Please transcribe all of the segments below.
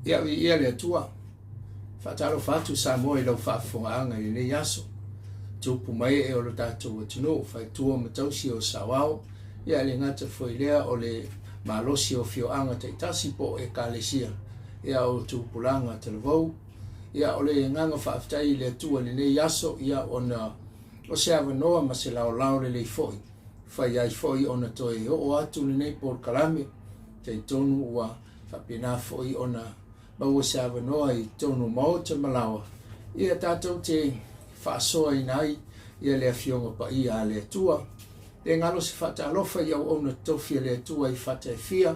ia le tua fatalo fatu sa mo i lo fa fonga i le yaso tupu mai e o lo tatou tino fa tua matausi o sawao ia le ngata foi lea o le malosi o fioanga te tasi po e kalesia ia o tupulanga te levou ia o le nganga whaafitai le tua le ne yaso ia ona o se avanoa ma se lao lao le foi fai ai foi ona toi o atu le nei por kalame te tonu ua whapena foi ona maua se avanoa i tonu mau te malawa ia tatou te whaasoa i nai ia le afionga pa ia le tua le ngalo se whata alofa ia o ona tofia le tua i whata e fia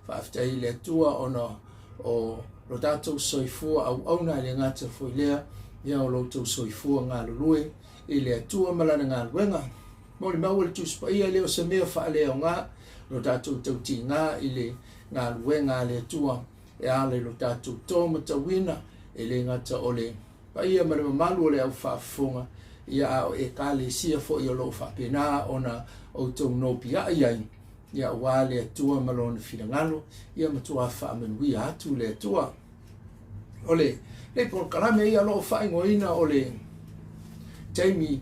whaafitai le tua ona o lo tatou soifua au auna le ngata foi lea ia o lo soifua ngā lulue i le tua malana ngā luenga mo le mau le tuspa ia leo se mea wha leo ngā lo tatou tauti ngā i le ngā luenga le tua e ale lo tatou tōma tawina e le ngata o le pa ia ma le mamalu o le au whaafonga ia au e kale sia fo i o lo whapena ona o tau nopi a iai ia wā le tua malona whirangalo ia matua whaamenui atu le tua o le por karame ia lo whaingoina o le Taimi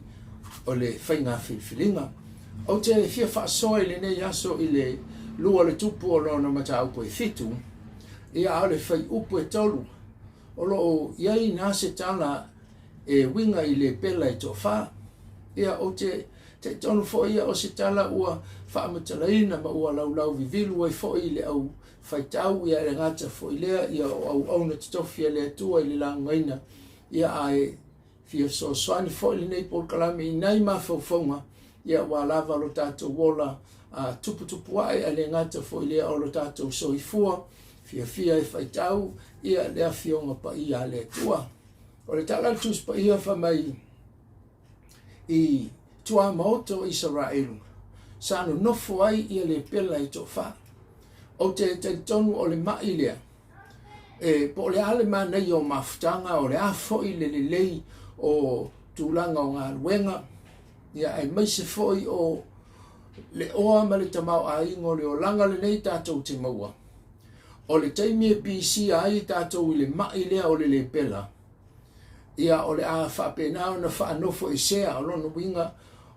o le whainga Filifiliga o te fia whaasoa i le nei aso i le lua le tupu o lona Mataupu e fitu ia o le whai upu e tolu o lo iai nā se tala e winga i le pela i tō wha ia o te tonu fo ia o se tala ua whaamatalaina ma ua laulau vivilu ai fo i le au whaitau ia le ngata fo i lea ia au auna titofia le tua i le langaina ia ai fia soani fo i le nei por kalame i nei mawhauwhaunga ia wa lava lo tātou wola tupu ai a le ngata fo i lea o lo tātou soifua fia e whaitau ia lea fionga pa ia le tua o le tala tus pa ia whamai i tua maoto Israelu sa no nofo ai ia le pela i tō wha o te tonu o le mai lea e po le ale nei o mafutanga o le afo i le lei o tūlanga o ngā luenga ia ai maise foi o le oa ma le tamau a ingo le o langa le nei tātou te maua o le Taimi e BC ai tātou i le mai lea o le pela ia o le a whapena o na whaanofo i sea o lono winga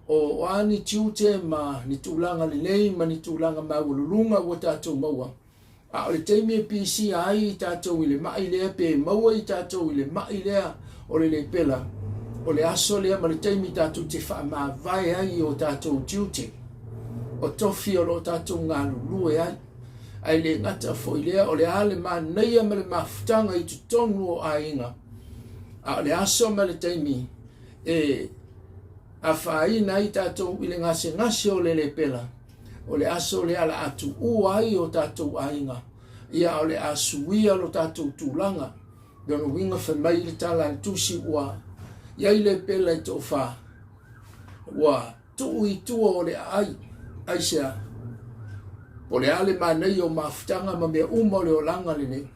o ani tiute ma ni tūlanga le nei ma ni tūlanga maululunga o tātou maua a o le Taimi e BC ai tātou i le mai lea pe maua i tātou i le mai lea o le pela o le aso lea ma le Taimi tātou te whaamawai ai o tātou tiute o tofi o lo tātou ngā lulue ai le ngata fo i lea o le ale ma neia ma le mafutanga i tutonu o ainga a le aso ma le Taimi e a whaina i tātou i le ngase o le pela o le aso le ala atu ai o tātou ainga ia o le asuia lo tātou tūlanga dono winga whamai le tala le tusi ua iai le pela i tō wha ua tuu i tua o le ai sea o le ale ma nei o mafutanga ma mea uma o le o langa le nei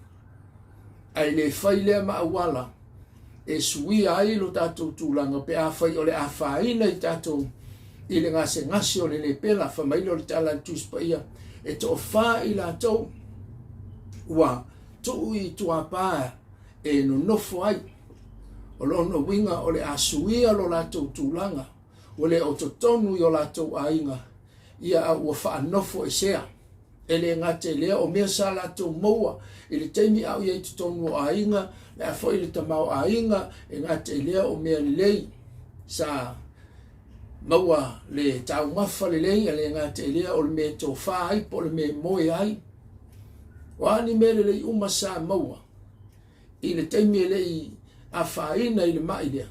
ai le whai lea ma awala e suia ai lo tātou tūlanga pe a whai o le a whaina i tātou i le ngase o le pela whamai lo le tala le tusi pa ia e tō wha i la tau ua tuu i tua paa e no nofo ai o lono winga o le asuia lo lātou tūlanga o le o totonu i o lātou ainga ia a ua whaanofo e sea e le ngate lea o mea sa lātou maua i le Taimi au iei totonu o ainga le a fo i le tamau ainga e ngate lea o mea lei sa maua le tau mafa le lei le ngate lea o le mea tō wha ai po le mea moe ai o ani mea le lei uma sa maua i le Taimi e lei a whaina i le mai lea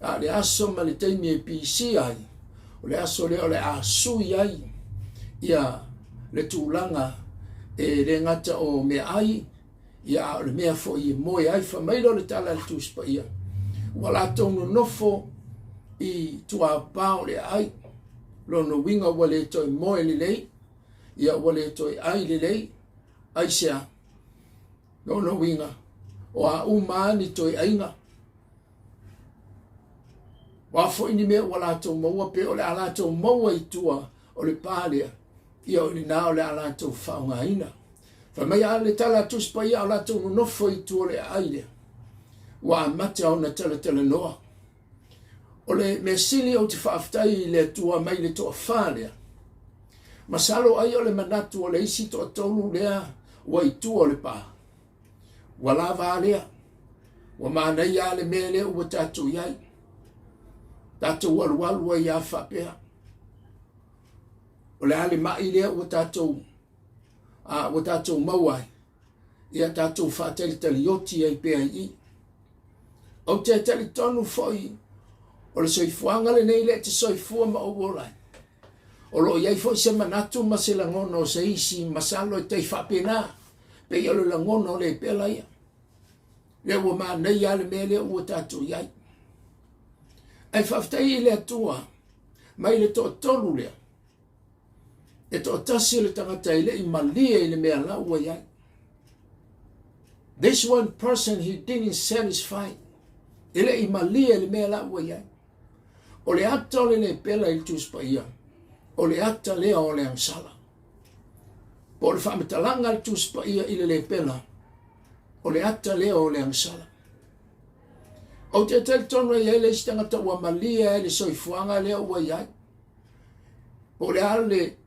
a le aso ma le Taimi e BC ai o le aso lea o le asui ai ia le tūlanga e le ngata o mea ai ia o le mea fo i moe ai whamailo le tala le tūspa ia ua lātou no nofo i tua pāo le ai lono winga ua le toi moe le lei ia ua le toi ai le lei ai sea lono winga o a umani toi ainga wa fo ini me ua lātou maua pe o le a lātou maua i tua o le pālea ia o le nā o le a lātou whaungaina Whamai le tala tuspa ia o latou nofo I tua le aile. Wa mate au na tele noa. O le mesili o te whaaftai le tua mai le toa whalea. Masalo ai o le manatu o le isi toa tolu lea wa I tua o le pā. Wa lava lea. Wa maana ia le mele ua tātou iai. Tātou waluwalu wa ia whapea. O le ale mai lea ua tātou mawai. Ia tātou whāteli tali oti ai pēa I. O te tali tonu foi. O le soifuanga le nei le te soifua ma o wolai. O lo iai foi se manatu ma se langono se isi masalo e tei whapena. Pe ia le langono le pela ia. Le ua maa nei ale mele ua tātou iai. Ai whaftai le atua. Mai le to tolu lea. E to tasi le tangata ile I malia ile mea la ua iai. This one person he didn't satisfy. Ile I malia ile mea la ua iai. O le ata le le pela il tuspa ia. O le ata lea o le ansala. Po le whametalanga il tuspa ia ile le pela. O le ata lea o le ansala. O te tali tono ia le istangata ua malia le soifuanga lea ua iai. O le ale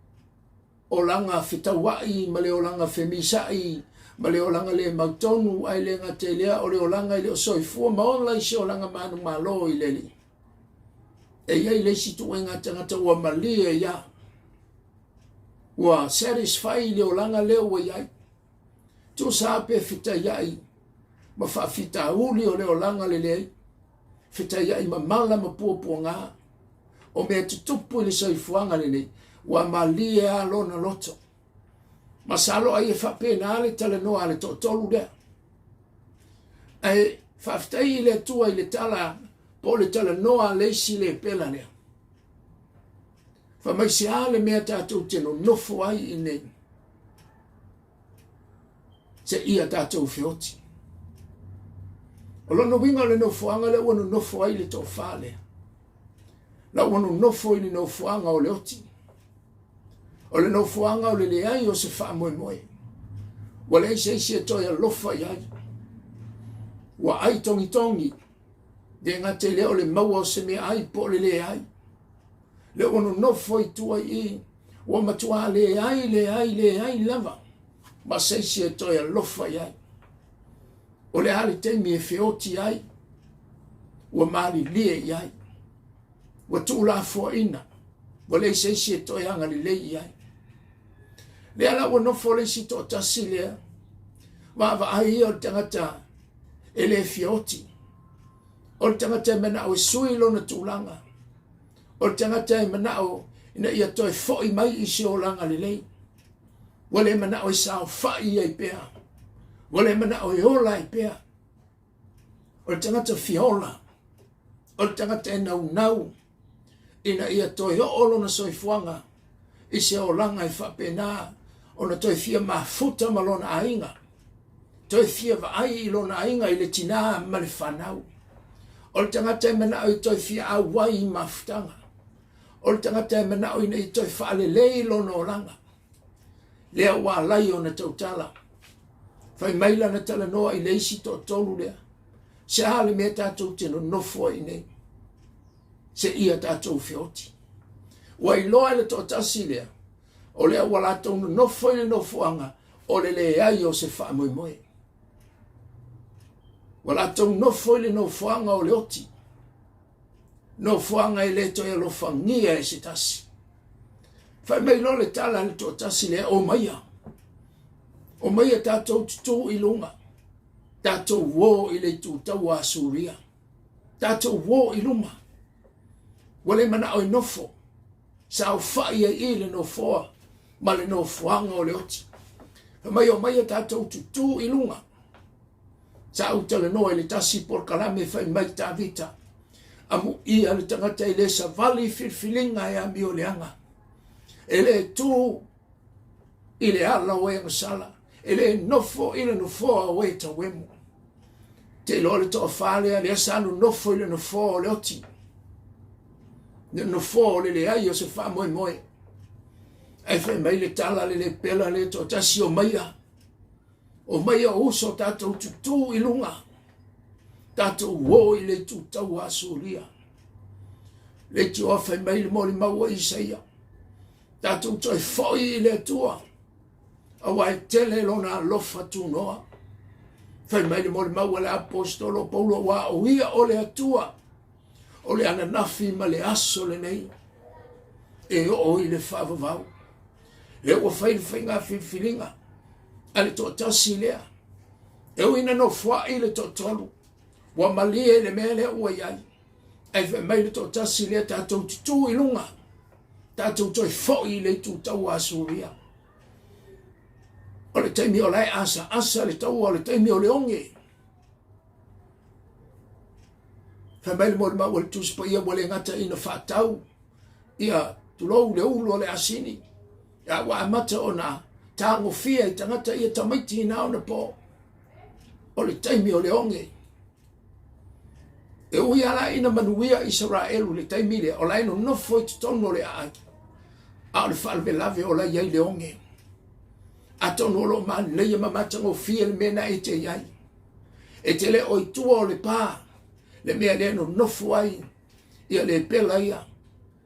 o langa fitawai, ma le o langa femisai, ma le o langa le mautonu, ai le ngate lea, o le o langa le o soifua, ma o lai se o langa manu malo I le li. E iai le situ e ngata ua malia ia. Ua satisfy le o langa le ua iai. Tu sape fita iai, ma fa fita uli o le o langa le lei. Fita iai ma mala ma pua ngā. O mea tutupu le soifuanga le nei. Wa malia lona loto. Masalo ai e whapena ale tale noa ale tolu lea. Ai whaftai le tua I le tala po le tala noa le isi le pela lea. Whamai se ale mea tātou teno nofo ai I nei. Se ia tātou whioti. O lono winga le nofoanga le wano nofo ai le tō whālea. La wano nofo I le nofoanga o le oti. O le nofoanga o le leai o se wha moe moe. Wa le se isi e toi a lofa iai. Wa ai tongi tongi. De ngate leo le maua o se mea ai po le leai. Le ono nofo I tua I. Wa matua leai lava. Ma se isi e toi a lofa iai. O le hali Taimi e whioti ai. Wa mali lie iai. Wa tūla fua ina. Wa le se isi e toi anga li lei iai. Le ala wa nofo le si to tasi lea. Wa ai o tangata e le fioti. O tangata mena o sui lo na tūlanga. O tangata mena o ina ia toi foi mai I se o langa li lei. Wa le mena o sao fai ai pea. Wa le mena o ola ai pea. O tangata fiola. O tangata e nau. Ina ia toi olo na soifuanga. I se o langa I whapena. Ona toi fia mafuta ma lona ainga. Toi fia wa ai I lona ainga I le tina ma le whanau. O le tangata e mana I toi fia awai I mafutanga. O le tangata e mana I toi whaale lei lona o langa. Lea wa lai o na tautala. Whai maila na tala noa I leisi to tolu lea. Se hale mea tātou tino nofo I nei. Se ia tātou whioti. Wa I loa le to tasi lea. O lea wala tau nofo I le nofoanga. O le ai o se wha moe moe. Wala tau nofo I le nofoanga o le oti. Nofoanga I le to e lofangia e se tasi. Whai mei lo le tala le to tasi lea o maia. O maia tātou tutu I lunga. Tātou wo I le tūtau a suria. Tātou wo I luma. Wale mana o I nofo. Sa o whai e le nofoa. Ma le nofoanga o le oti. Mai o mai tātou tutu I lunga. Sa au tala noa I le tasi por kalame whai mai tā vita. Amu ia le tangata I le sa vali Filifiliga e ami o le anga. E le tū I le ala o e ngasala. E le nofo I le nofoa o e ta wemu. Te lo le toa whalea le asanu nofo I le nofoa o le oti. Le nofoa o le ai o se wha moe moe. Ai whai mai le tala le pela le to tasi o maia. O mai o uso tātou tutu I lunga. Tātou wo I le tutau a suria. Le tu ofa mai le mori maua Isaia. Tātou toi foi I le tua. Awai tele lona lofa tu noa. Fai mai le mori maua le apostolo Paulo wa o ia o le atua. O le ananafi ma le aso le nei. E o I le whavavau. Le ua fai ngā Filifiliga. Ale to tasi lea. E o ina no fwa I le to tolu. Wa malie le mea lea ua iai. Ai fai mai le to tasi lea tātou tutu I lunga. Tātou toi foi le tutau a suria. O le taimi o lai asa le tau o le taimi o le onge. Fai mai le mo le mau le tuspa ia wale ngata ina whatau. Ia tulou le ulu o le asini. Ia wa amata o na tango fia I tangata ia tamaiti ina o na po. O le taimi o le onge. E ui ala ina manuia Israelu le taimi le o la ino nofo I tutono le ai. A le whalwe lave o la iai le onge. A tono lo man le ia mamatango fia le mena e te iai. E te le oi tua o le pā. Le mea le no nofo ai. Ia le pela ia.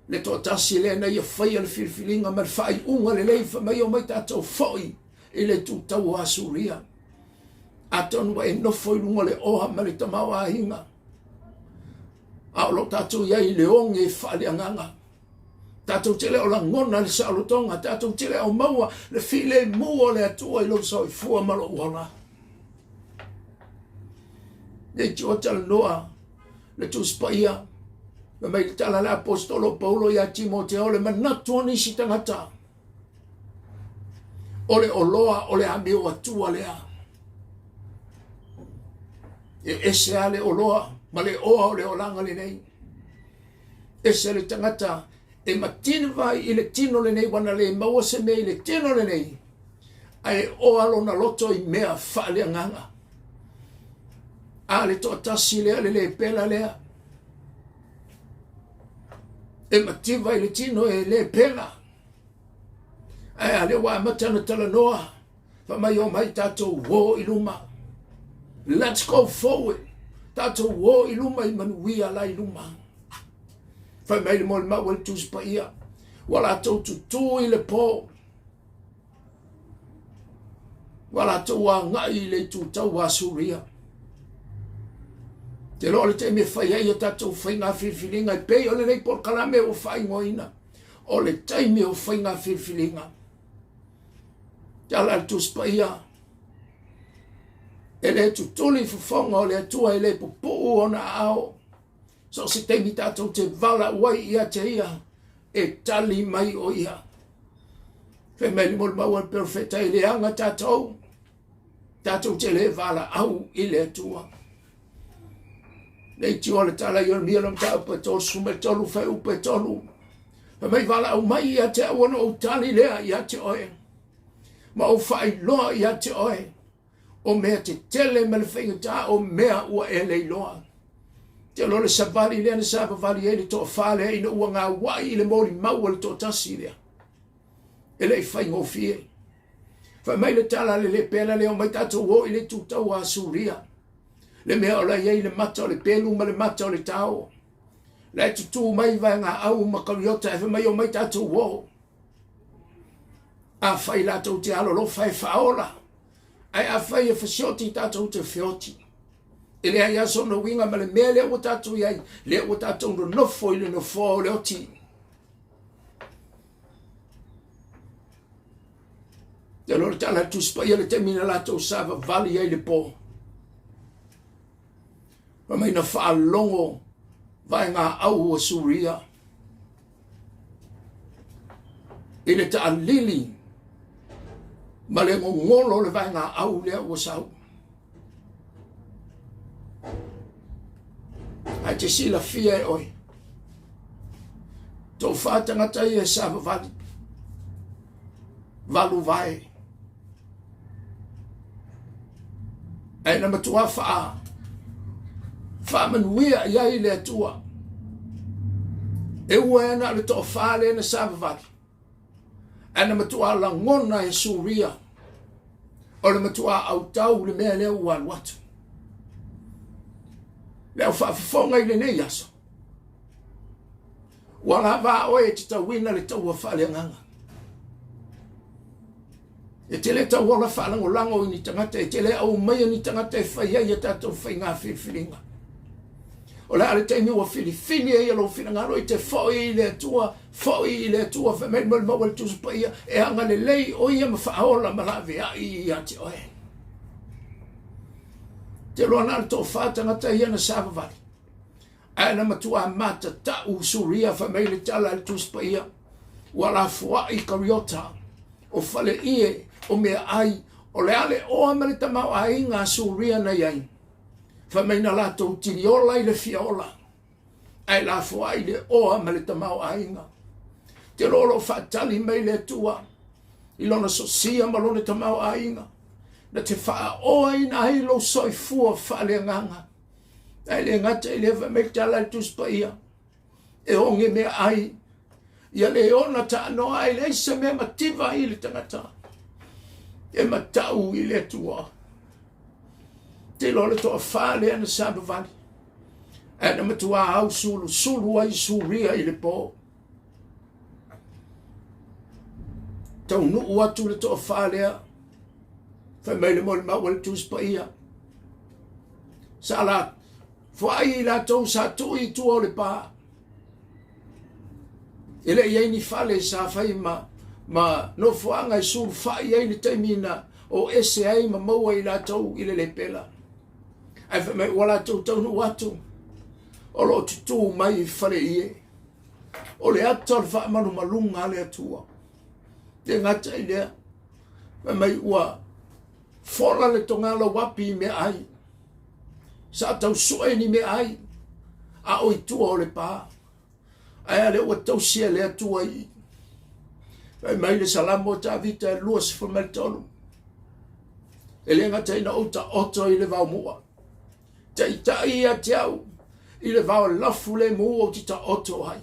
Le to tasi le na ia whaia le Filifiliga ma le whai unga le leifa mai o mai tātou foi I le tutau a suria. A tono e nofo I lunga le oha ma le tamau a hinga. A lo tātou iai le onge e whale anganga. Tātou tele o la ngona le saalotonga. Tātou tele o maua le file mua le atua I lo sau I fua malo uala. Le tio tala noa le tuspaia. Me mai tala le apostolo Paulo ia Timoteo le manatua nisi tangata. O le oloa o le ameo atua lea. E ese ale oloa ma le oa o le olanga le nei. Ese le tangata e matino vai I le tino le nei wana le maua se mei le tino le nei. Ai oa lo na loto I mea whaale anganga. A le to tasi lea le pela lea. E mativa I le tino e le pela. Ai ale wa matana tala noa. Fa mai o mai tātou wo I luma. Let's go forward. Tātou wo I luma I manuia la I luma. Fai mai le mo le maua le tuspa ia. Wala tau tutu I le po. Wala tau a ngai le tutau a suria. Te lo le te me fai ai o tātou fai ngā Filifiliga I pei o le nei por kalame o fai ngoina. O le taimi o fai ngā Filifiliga. Te ala le tuspa ia. E le tutuli fufonga o le atua I le pupu o na ao. So se teimi tātou te vala wai ia te ia. E tali mai o ia. Fe mele mo le maua perfecta I le anga tātou. Tātou te le vala au I le atua. Nei tio le tala I o mia lam ta upe tolu sume tolu fe upe tolu. Fe mai vala au mai ia te awana o tali lea ia te oe. Ma o fai loa ia te oe. O mea te tele me le whaingata o mea ua e lei loa. Te lo le savali lea na savali e le to fale ina ua ngā wai I le mori maua le to tasi lea. E le whaingo fie. Fa mai le tala le pela leo mai tātou o I le tutau a suria. Le mea o la iei le mata o le pelu ma le mata o le tau. Le tutu mai vai ngā au makariota e mai o mai tātou o. A whai lātou te alo lo whai whaola. Ai a whai e whasioti tātou te whioti. E lea ia so no winga ma le mea lea o tātou iai. Lea o tātou no nofo I le nofo o le oti. Te lor tala tuspa ia le temina lātou sava vali ai le po. Ma mai na whaalongo vai ngā au o suria. I le ta lili. Ma le ngolo le vai ngā au lea o sau. Ai te sila fia e oi. Tō whātangata I e sava vali. Valu vai. Ai na matua whaa. Whamanuia iai le atua. E ua ena le tō whāle na sava vali. Ana matua la ngona e suria. o le matua au tau le mea leo ua watu. Leo whaafafonga i le nei aso. Wala va oe te tawina le tau a whaale nganga. E te le tau wala whaalango lango i ni tangata, e te le au mai ni tangata e whaia i a tātou whai ngā Filifilinga. O le ale Taimi ua Filifilia i alo whina i te whoi i le atua, whamei mali mawal tusu pa ia, e anga le lei o ia ma whaaola malawe a i ate oe. Te loa nana tō whātangata i ana Savavali. Aina matua mata tau suria whamei le tala le tusu pa ia, wala fua i kariota, o whale ie, o mea ai, o le ale oa mali tamau a inga suria na iai. Whamei na lato tiriola i le fiola. Ai la fua i le oa ma le tamau a inga. Te lolo whaatali mei le tua. I lona sosia ma lona tamau a inga. Na te wha oa ina ai lo soi fua wha le nganga. Ai le ngata i le whamei tala i tuspa ia. E onge mea ai. Ia le ona ta anoa ai le isa mea mativa i le tangata. E matau i le tua. Te lole toa whale ana Savavali. Ana matua au sulu ai suria i le po. Tau nuu atu le toa whalea. Whamei le mole mawale tuspa ia. Sa la, whai la tau sa tui tua o le pā. Ele iei ni whale sa whai ma no whaanga i sulu whai iei ni taimina o ese ai ma maua i la tau i le pela. Ai whamei wala tau nu atu. O lo tutu mai i whare ie. O le ata le whaamanu malunga le atua. Te ngata i lea. Whamei ua whola le tongala wapi me ai. Sa tau sue ni me ai. A oi tua o le pā. Ai ale ua tau sia le atua i. Whamei le salamo ta vita e luas whamei tonu. E le ngata ina ota oto i le vau mua. Tai a te au, i le vau lafu le mua o ti ta oto hai.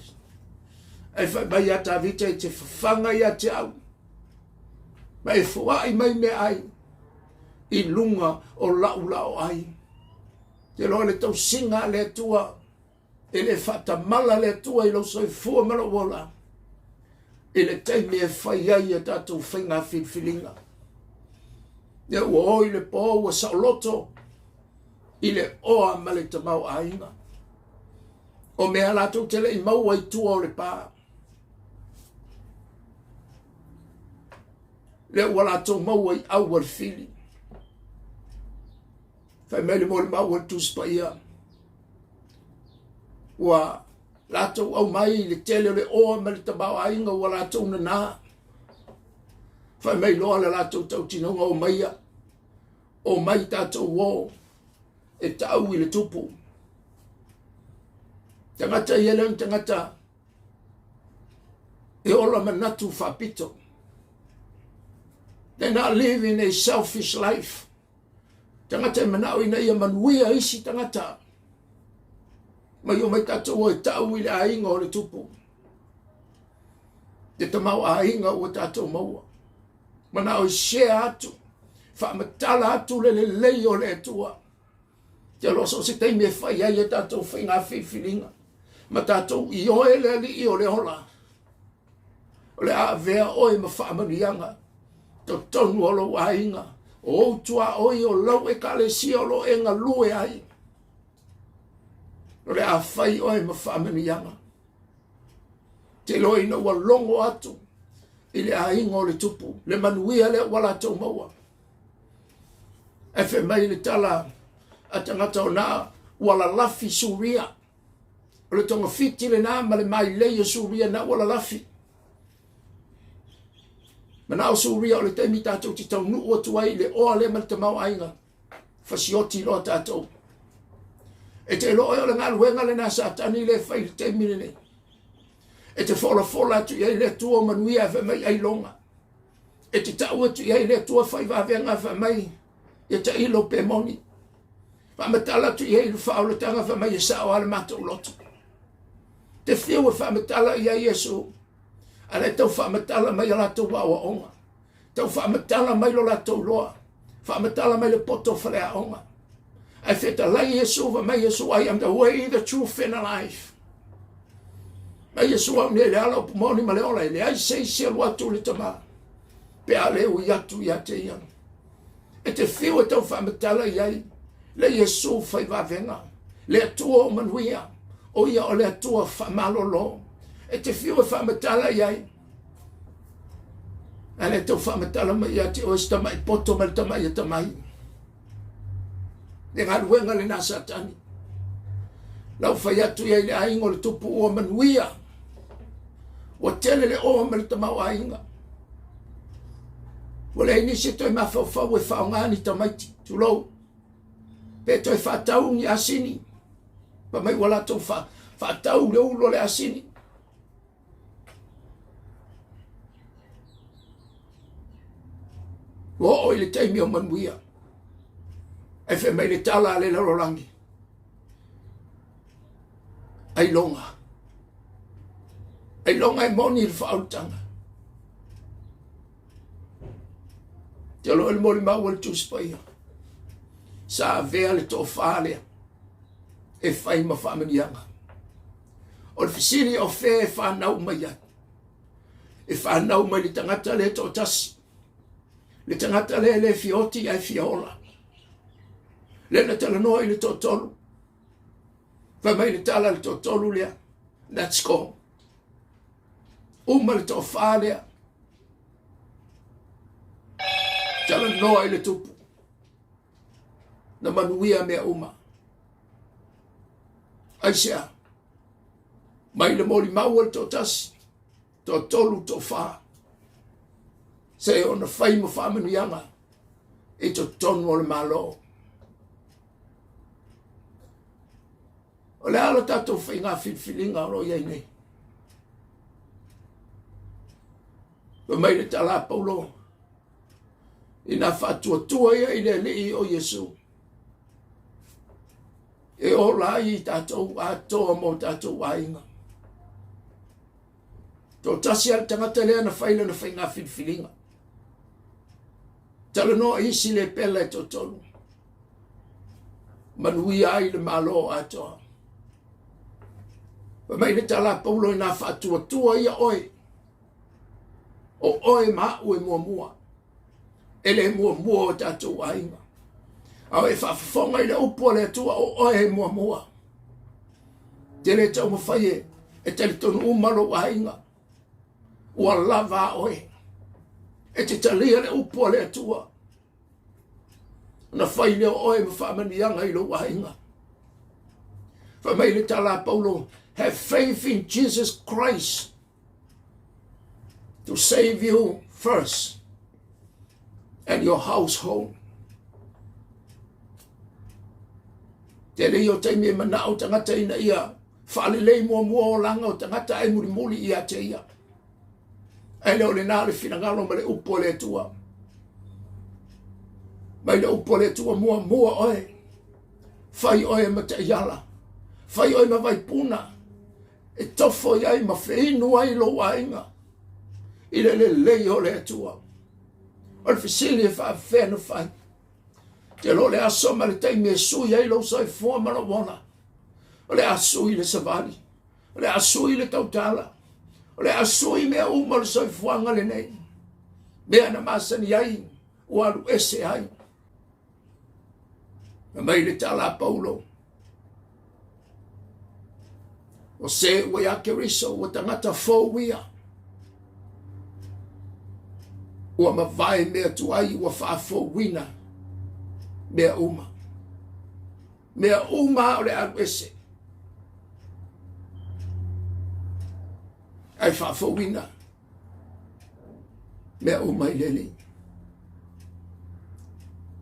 E whai a ta vita i te whawhanga i a te au. Mai fua i mai me ai, i lunga o lau ai. Te loa le tau singa le tua, e le whata mala le tua i lo soi fua mala wola. E le Taimi e whai ai a tātou whainga Filifilinga. E ua oi le po ua saoloto, i le oa ma le tamau a inga. O mea latou tele i maua i tua o le pā. Le ua latou maua i aua le fili. Whai mele mo le maua le tuspa ia. Ua latou au mai le tele o le oa ma le tamau a inga ua latou na nā. Whai mei loa le latou tau tinonga o maia. O mai tātou wō. E tau i le tupu. Tangata i ele tangata. E ola manatu whapito. They're not living a selfish life. Tangata e manau ina ia manuia isi tangata. Mai o mai tātou o e tau i le ainga o le tupu. Te tamau ainga o tātou maua. Manau i share atu. Whaamatala atu le lei o le atua. Te loso se Taimi e whai ai e tātou whai ngā Filifilinga. Ma tātou i oe le ali i o le hola. O le a vea oe ma whaamanianga. Tau tonu o lo ainga. O outua oi o lau e kale si o lo e ngā lue ai. O le a whai oe ma whaamanianga. Te loi na ua longo atu. I le a inga o le tupu. Le manuia le wala tau maua. E whe mai le tala a tangata o nā wala lafi suria. O le tonga fiti le nā ma le mai leia suria na wala lafi. Ma nā o suria o le Taimi tātou ti tau nuu atu ai le oa le mal te mau ainga. Fasioti loa tātou. E te loa o le ngā luenga le nā sātani le whai le Taimi le nei. E te fola atu iai le tua manuia e mai ai longa. E te tau atu iai le tua whai wawenga e mai. E te ilo pe moni. Whamatala tu iei lu whaoletanga whamai e sao ale matou lotu. Te whiu e whamatala ia Iesu. Ale tau whamatala mai ala tau wawa onga. Tau whamatala mai lo la tau loa. Whamatala mai le poto whalea onga. Ai wheta lai Yesu wa mai Yesu, I am the way, the truth and the life. Mai Yesu au ne le ala upu maoni ma le ola, le ai se lua tu le tama. Pe a leo yatu ya te iang. E te whiu e tau whamatala iai, le Yesu whai wawenga, le atua o manuia, o ia o le atua whamalolo. E te whiu e whamatala iai. Ale tau whamatala mai ati o esta mai poto mai tamai e tamai. Le ngā ruenga le nā satani. Lau whai atu iai le aingo le tupu o manuia. O tele le oa mai le tamau ainga. O le inisi toi mawhauwhau e whaongani tamaiti. Tulou. Pe toi whatau ni asini. Pa mai wala tau whatau le ulo le asini. O le taimi o manuia. E whe mai le tala le larorangi. Ai longa. Ai longa e moni le whautanga. Te alo el mori mau le tūspaia. Sa vea le tō whaalea. E whai ma whamanianga. O le fisiri o whē e whanau mai ai. E whanau mai le tangata le tō tasi. Le tangata le fioti ai fiola. Le na tala noa i le tōtolu. Wha mai le tala le tōtolu lea. Let's go. Uma le tō whaalea. Tala noa i le tupu. Na manuia mea uma. Aisea. Mai le mori maua le tō tasi. Tōtolu tō whaa. Se o na whai ma whaamanuianga. E tō tonu o le malo. O le ala tātou whai ngā Filifiliga o roi ai nei. Wa mai le tala Paulo. I nā whātua ia i le lii o Yesu. E o lai tātou atoa mo tātou ainga. Tō tasi al tangata lea na whaile na whai ngā Filifiliga. Tala no isi le pele tō tonu. Manui ai le malo atoa. Wa mai le tala Paulo i nā whātua ia oi. O oi ma ue mua. Ele mua o tātou ainga. Au e whawhonga i le upua le atua o oi mua. Te le tau mawhai e te le tonu umalo ainga. Ua lava oi. E te talia le upua le atua. Na whai leo oi ma whaamanianga i lo wahinga. Wha mai le tala Paulo, have faith in Jesus Christ to save you first and your household. Te leo taimi e mana o tangata ina ia, whaalelei mua o langa o tangata e muri ia te ia. Ai leo le nā le finangalo ma le upo le tua. Mai le upo le tua mua oe. Whai oe ma te iala. Whai oe ma vai puna. E tofo iai ma whinu ai lo wainga. I le lei o le tua. O le fisili e whawhena whai. Te lo le aso ma le taimi e sui ai lo sai fua mana wana. O le aso i le savali. O le aso i le tautala. O le asui mea uma le soi fuanga le nei. Mea na masani ai, o alu ese ai. Na mai le tala Paulo. O se ue ake riso, o tangata fōwia. Ua mawai mea tuai, ua whaafōwina. Mea uma. Mea uma o le alu ese. Ai whaafowina. Mea o mai lele.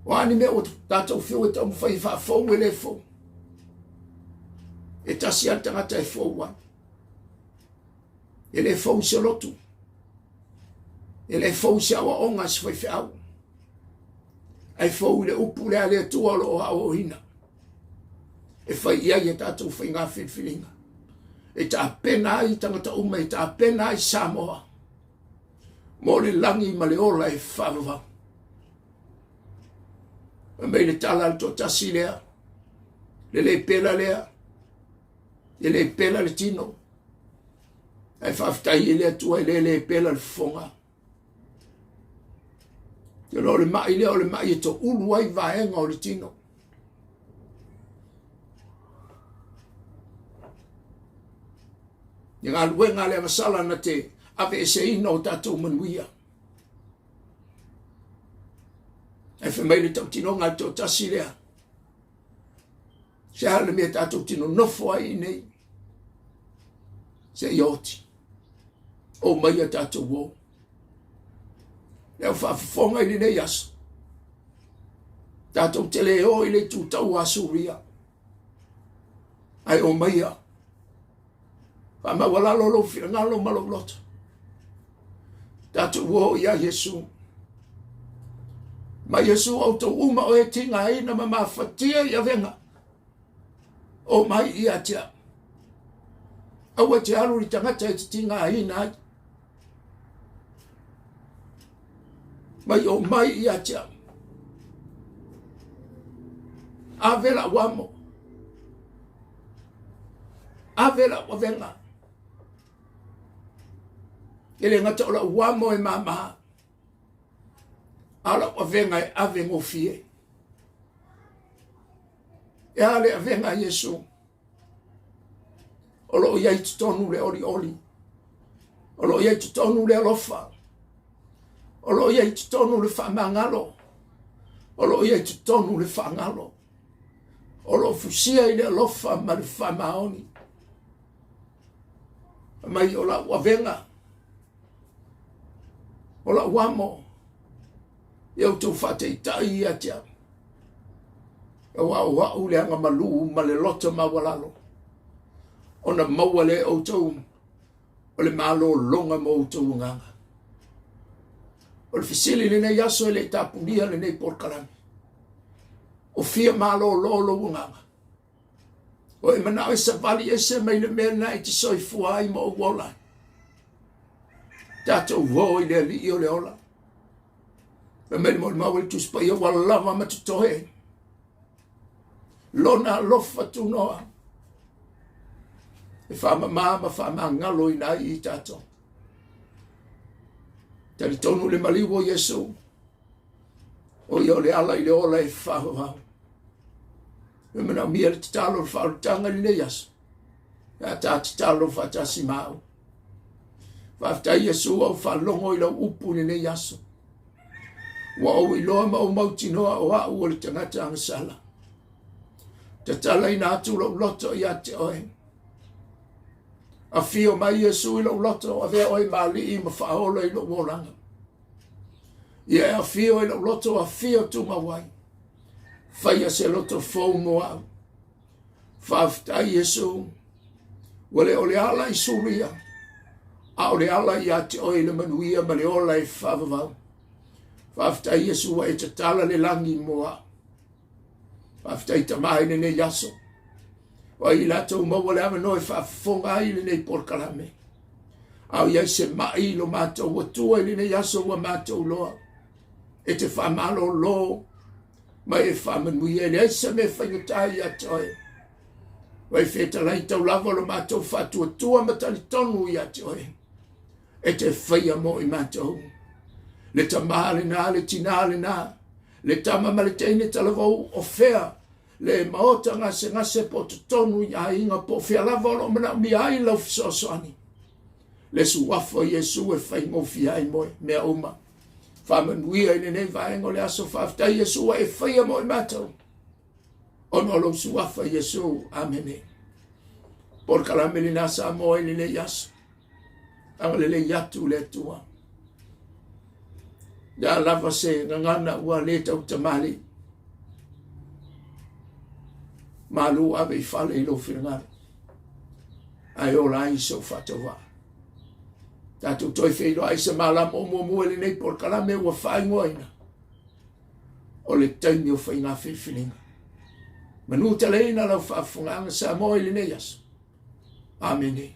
Wani mea o tātou whiu e tau mwhai whaafow e le fo. E tasi al tangata e fo wan. E le fo se lotu. E le fo se awa onga se whai whiau. Ai fo le upu le ale tua lo o hao hina. E whai iai e tātou whai ngā Filifiliga. E ta pena ai tangata uma, e ta pena ai Samoa. Mo le langi ma le ola e whawawau. Mai le tala le totasi lea. Le pela lea. Le pela le tino. Ai whaftai lea tua le pela le fonga. Te lo le mai lea o le mai e to ulu ai vaenga o le tino. Ni ngā luenga le masala na te ave e se ina o tatou manuia. E whamai le tau tino ngā tō tasi lea. Se hale mea tatou tino nofo ai nei. Se ioti. O mai a tatou wō. Leo whaafonga i nei aso. Tatou te leo i le tūtau asuria. Ai o mai a. Whama wala lolo whira ngalo malo loto. Tatou wō ia Yesu. Ma Yesu au tau uma o e tinga ina ma mawhatia ia venga. O mai ia tia. Aua te aru i tangata e te tinga ina ai. Mai o mai ia tia. Avela wamo. Avela wa venga. Ele ngata ola wamo e mamaha. Ala o venga e ave ngofie. E ale a venga Yesu. Olo o iai tutonu le oli oli. Olo o iai tutonu le alofa. Olo o iai tutonu le whamangalo. Olo o iai tutonu le whangalo. Olo o fusia i le alofa ma le whamaoni. Mai ola o venga. Ola wamo. Iau tau whate i tai i atia. Iau au le anga malu ma le lota mawalalo. Ona maua le au tau. O le malo longa mo au tau nganga. O le fisili le nei aso e le tapunia le nei porkalami. O fia malo lolo nganga. O e manao e savali ese mai le mea na i ti soi fuai mo o wola. Tato wo i le li o le ola. E mele mo le mawel tu spa ia wala lava matutohe. Lona lofa tu noa. E whama mama whama ngalo i nai i tato. Tari tonu le maliwo Yesu. O ia le ala i le ola e whahau. E mena mia le titalo le whaarutanga li le yasu. E a ta titalo whatasi mau. Whaftai Yesu au whalongo i lau upu ni le yasu. Wa o iloa ma o mauti noa o au o le tangata angasala. Te tala ina atu lau loto i ate oe. A fio mai Yesu i lau loto a vea oe maali i ma whaola i lau wolanga. Ia a fio i lau loto a fio tu mawai. Whaia se loto fau moa. Whaftai Yesu. Wale o le ala i suria. A o le ala i ate oe le manuia ma le ola i whavavau. Whaftai Yesu wa e te tala le langi moa. Whaftai tamai ne yaso. Wa i lato maua le ama noi whafonga ai le nei porkalame. Au iai se mai lo mātou wa tua i le nei yaso wa mātou loa. E te whamalo lo. Ma e whamanui e le eisa me whaingatai atoe. Wa i whetalai tau lava lo mātou whatua tua matali tonu i atoe. E te whaia mo i mātou. Le tamale na, le tinale na, le tama ma le teine talavau o fea, le maota ngase po tonu i a inga po fea lava o mana mi ai lau fisosoani. Le suwafo Yesu e whaingo fiai moe, mea uma. Whamanuia i nei vaengo le aso whaftai Yesu e whaia moe mātou. Ono lo suwafa Yesu, amene. Por kalameli nasa moe ni le yaso. Ang le yatu le tua. Da lava se ngana ua le tau tamali. Malu ave i fale i lo whirangaro. Ai o la iso whatawa. Tātou toi wheido ai se malam o mua le nei por kalame ua whaingoa ina. O le taimi o whainga Filifiliga. Manu taleina lau whaafunganga sa moe le nei aso. Amene.